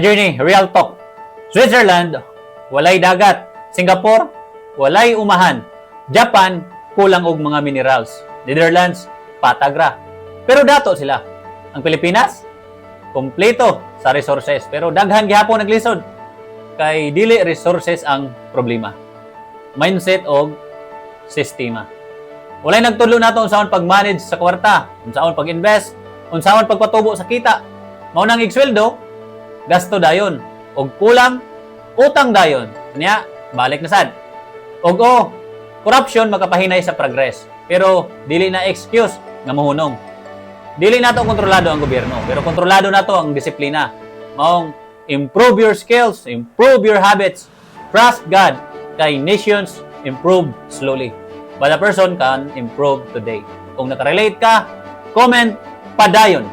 Journey, real talk. Switzerland, walay dagat. Singapore, walay umahan. Japan, kulang og mga minerals. Netherlands, patagra. Pero dato sila. Ang Pilipinas, kompleto sa resources. Pero daghan gihapon naglisod. Kay dili resources ang problema. Mindset og sistema. Walay nagtulo nato unsaon pag-manage sa kwarta, unsaon pag-invest, unsaon pagpatubo sa kita. Mao nang igsweldo, gasto dayon. Og kulang, utang dayon. Nya, balik na sad. Og corruption makapahinay sa progress. Pero dili na excuse nga mahunong. Dili nato kontrolado ang gobyerno, pero kontrolado nato ang disiplina. Maong improve your skills, improve your habits, trust God, kay nations improve slowly. But a person can improve today. Kung nakarelate ka, comment padayon.